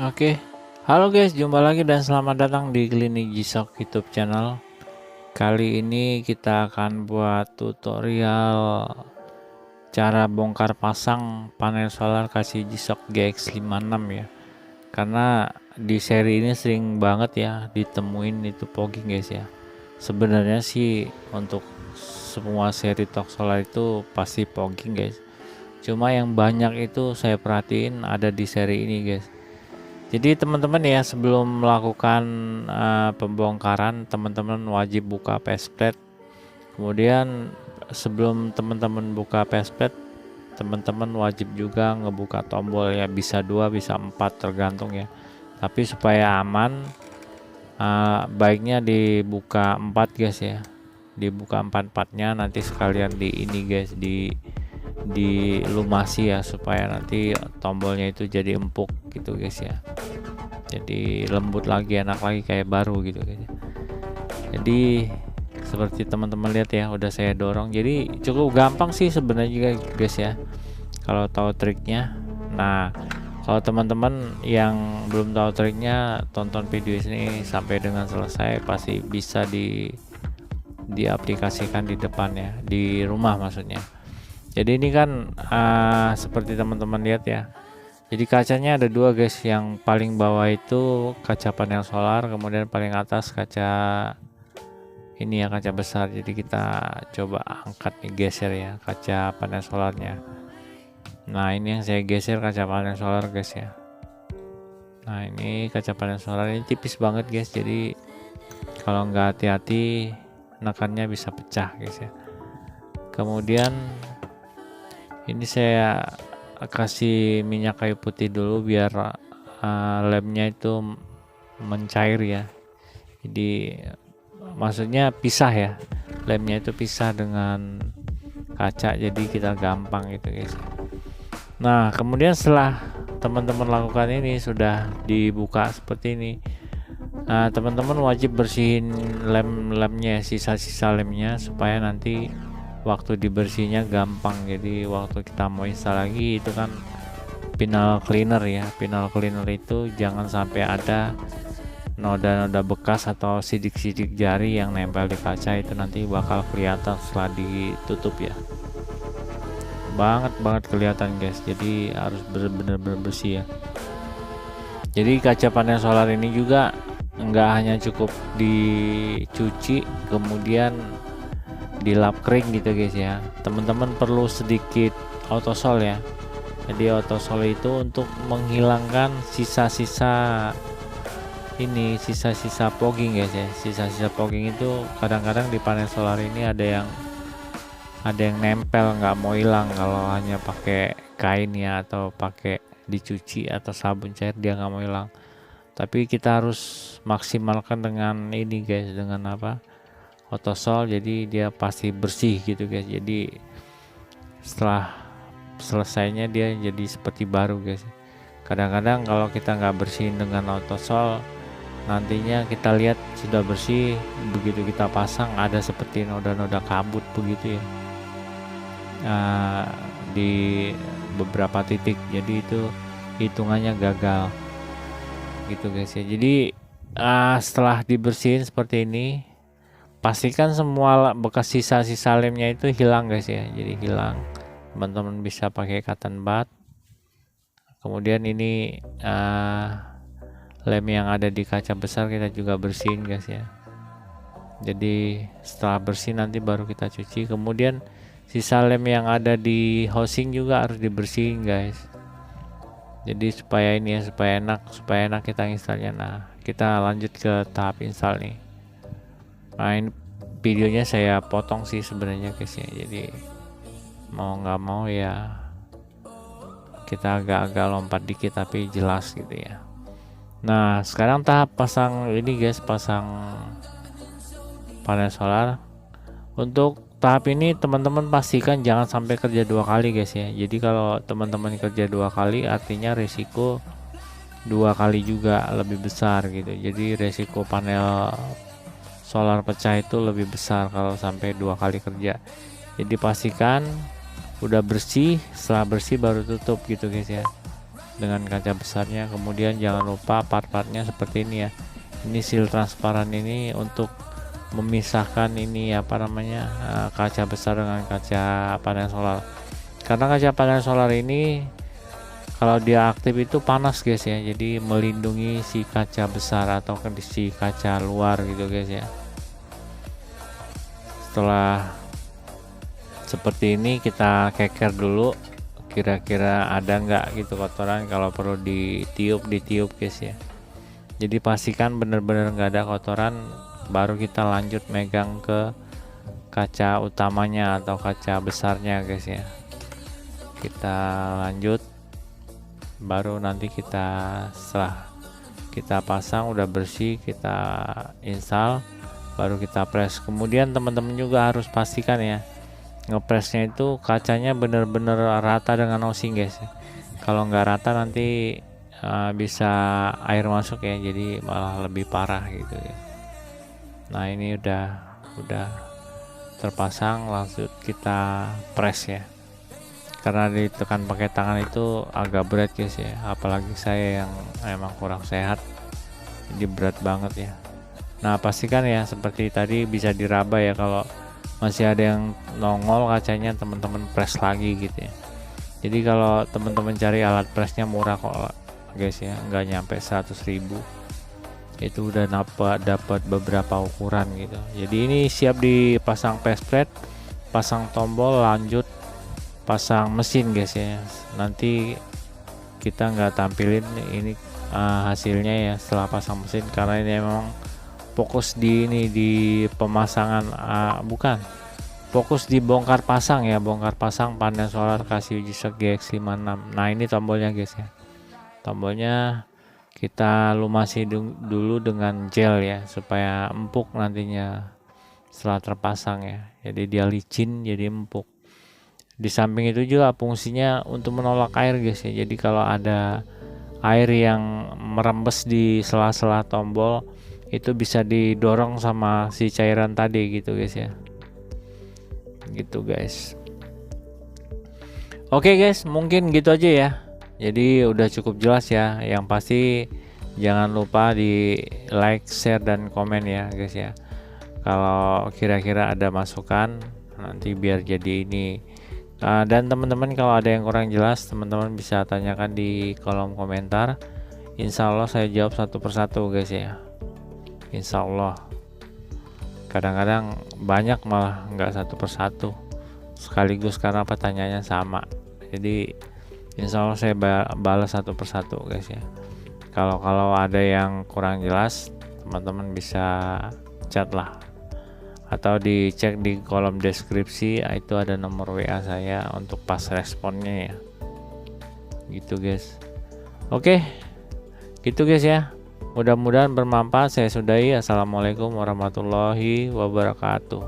Oke, halo guys, jumpa lagi dan selamat datang di Klinik Jisok YouTube channel. Kali ini kita akan buat tutorial cara bongkar pasang panel solar kasih Jisok GX56 ya. Karena di seri ini sering banget ya ditemuin itu fogging guys ya. Sebenarnya sih untuk semua seri tok solar itu pasti fogging guys. Cuma yang banyak itu saya perhatiin ada di seri ini guys. Jadi teman-teman ya, sebelum melakukan pembongkaran, teman-teman wajib buka faceplate. Kemudian sebelum teman-teman buka faceplate, teman-teman wajib juga ngebuka tombol ya, bisa 2 bisa 4 tergantung ya. Tapi supaya aman, baiknya dibuka 4 guys ya. Dibuka 4-4-nya, nanti sekalian di ini guys, di lumasi ya, supaya nanti tombolnya itu jadi empuk gitu guys ya, jadi lembut lagi, enak lagi kayak baru gitu guys. Jadi seperti teman-teman lihat ya, udah saya dorong, jadi cukup gampang sih sebenarnya guys ya kalau tahu triknya. Nah, kalau teman-teman yang belum tahu triknya, tonton video ini sampai dengan selesai, pasti bisa diaplikasikan di depannya, di rumah maksudnya. Jadi ini kan seperti teman-teman lihat ya. Jadi kacanya ada 2 guys, yang paling bawah itu kaca panel solar, kemudian paling atas kaca ini ya, kaca besar. Jadi kita coba angkat nih, geser ya kaca panel solarnya. Nah, ini yang saya geser kaca panel solar guys ya. Nah, ini kaca panel solar ini tipis banget guys, jadi kalau nggak hati-hati nekannya bisa pecah guys ya. Kemudian ini saya kasih minyak kayu putih dulu biar lemnya itu mencair ya. Jadi maksudnya pisah ya, lemnya itu pisah dengan kaca, jadi kita gampang gitu guys. Nah, kemudian setelah teman-teman lakukan ini, sudah dibuka seperti ini, nah teman-teman wajib bersihin lem-lemnya, sisa-sisa lemnya, supaya nanti waktu dibersihnya gampang. Jadi waktu kita mau install lagi itu kan pinal cleaner ya, pinal cleaner itu jangan sampai ada noda-noda bekas atau sidik-sidik jari yang nempel di kaca, itu nanti bakal kelihatan setelah ditutup ya, banget kelihatan guys. Jadi harus bener-bener bersih ya. Jadi kaca panel solar ini juga enggak hanya cukup dicuci kemudian dilap kering gitu guys ya, teman-teman perlu sedikit autosol ya. Jadi autosol itu untuk menghilangkan sisa-sisa ini, sisa-sisa fogging guys ya. Sisa-sisa fogging itu kadang-kadang di panel solar ini ada yang nempel, nggak mau hilang kalau hanya pakai kain ya, atau pakai dicuci atau sabun cair, dia nggak mau hilang. Tapi kita harus maksimalkan dengan ini guys, dengan apa, autosol, jadi dia pasti bersih gitu guys. Jadi setelah selesainya dia jadi seperti baru guys. Kadang-kadang kalau kita nggak bersihin dengan autosol, nantinya kita lihat sudah bersih, begitu kita pasang ada seperti noda-noda kabut begitu ya, di beberapa titik, jadi itu hitungannya gagal gitu guys ya. Jadi setelah dibersihin seperti ini, pastikan semua bekas sisa-sisa lemnya itu hilang guys ya. Jadi hilang, teman-teman bisa pakai cotton bud. Kemudian ini lem yang ada di kaca besar kita juga bersihin guys ya. Jadi setelah bersih nanti baru kita cuci. Kemudian sisa lem yang ada di housing juga harus dibersihin guys. Jadi supaya ini ya, supaya enak kita installnya. Nah, kita lanjut ke tahap install nih. Nah, ini videonya saya potong sih sebenarnya guys ya, jadi mau nggak mau ya kita agak-agak lompat dikit tapi jelas gitu ya. Nah, sekarang tahap pasang ini guys, pasang panel solar. Untuk tahap ini teman-teman pastikan jangan sampai kerja 2 kali guys ya. Jadi kalau teman-teman kerja 2 kali, artinya resiko 2 kali juga lebih besar gitu. Jadi resiko panel solar pecah itu lebih besar kalau sampai 2 kali kerja. Jadi pastikan udah bersih, setelah bersih baru tutup gitu guys ya. dengan kaca besarnya. Kemudian jangan lupa part-partnya seperti ini ya, ini seal transparan ini untuk memisahkan ini apa namanya kaca besar dengan kaca panel solar. Karena kaca panel solar ini kalau dia aktif itu panas guys ya, jadi melindungi si kaca besar atau si kaca luar gitu guys ya. Setelah seperti ini kita keker dulu, kira-kira ada nggak gitu kotoran, kalau perlu ditiup guys ya. Jadi pastikan bener-bener nggak ada kotoran, baru kita lanjut megang ke kaca utamanya atau kaca besarnya guys ya. Kita lanjut, baru nanti kita setelah kita pasang udah bersih, kita install, baru kita press. Kemudian teman-teman juga harus pastikan ya, ngepresnya itu kacanya bener-bener rata dengan housing guys. Kalau nggak rata nanti bisa air masuk ya, jadi malah lebih parah gitu ya. Nah ini udah terpasang, langsung kita press ya, karena ditekan pakai tangan itu agak berat guys ya, apalagi saya yang emang kurang sehat, jadi berat banget ya. Nah pastikan ya seperti tadi bisa diraba ya, kalau masih ada yang nongol kacanya teman-teman press lagi gitu ya. Jadi kalau teman-teman cari alat pressnya murah kok guys ya, nggak nyampe 100.000 itu udah dapat beberapa ukuran gitu. Jadi ini siap dipasang faceplate, pasang tombol, lanjut pasang mesin guys ya. Nanti kita nggak tampilin ini hasilnya ya setelah pasang mesin, karena ini memang fokus di ini di pemasangan, bukan fokus di bongkar pasang ya, bongkar pasang panel solar Casio G-Shock GX56. Nah ini tombolnya guys ya, tombolnya kita lumasi dulu dengan gel ya, supaya empuk nantinya setelah terpasang ya, jadi dia licin jadi empuk. Di samping itu juga fungsinya untuk menolak air guys ya, jadi kalau ada air yang merembes di sela-sela tombol itu bisa didorong sama si cairan tadi gitu guys ya, gitu guys. Oke guys, mungkin gitu aja ya, jadi udah cukup jelas ya. Yang pasti jangan lupa di like, share, dan komen ya guys ya, kalau kira-kira ada masukan nanti biar jadi ini. Dan teman-teman kalau ada yang kurang jelas, teman-teman bisa tanyakan di kolom komentar, insya Allah saya jawab satu persatu guys ya, insya Allah. Kadang-kadang banyak malah nggak satu persatu sekaligus karena pertanyaannya sama, jadi insya Allah saya balas satu persatu guys ya. Kalau ada yang kurang jelas, teman-teman bisa chat lah, atau dicek di kolom deskripsi, itu ada nomor WA saya untuk pas responnya ya, gitu guys. Oke gitu guys ya, mudah-mudahan bermanfaat. Saya sudahi. Assalamualaikum warahmatullahi wabarakatuh.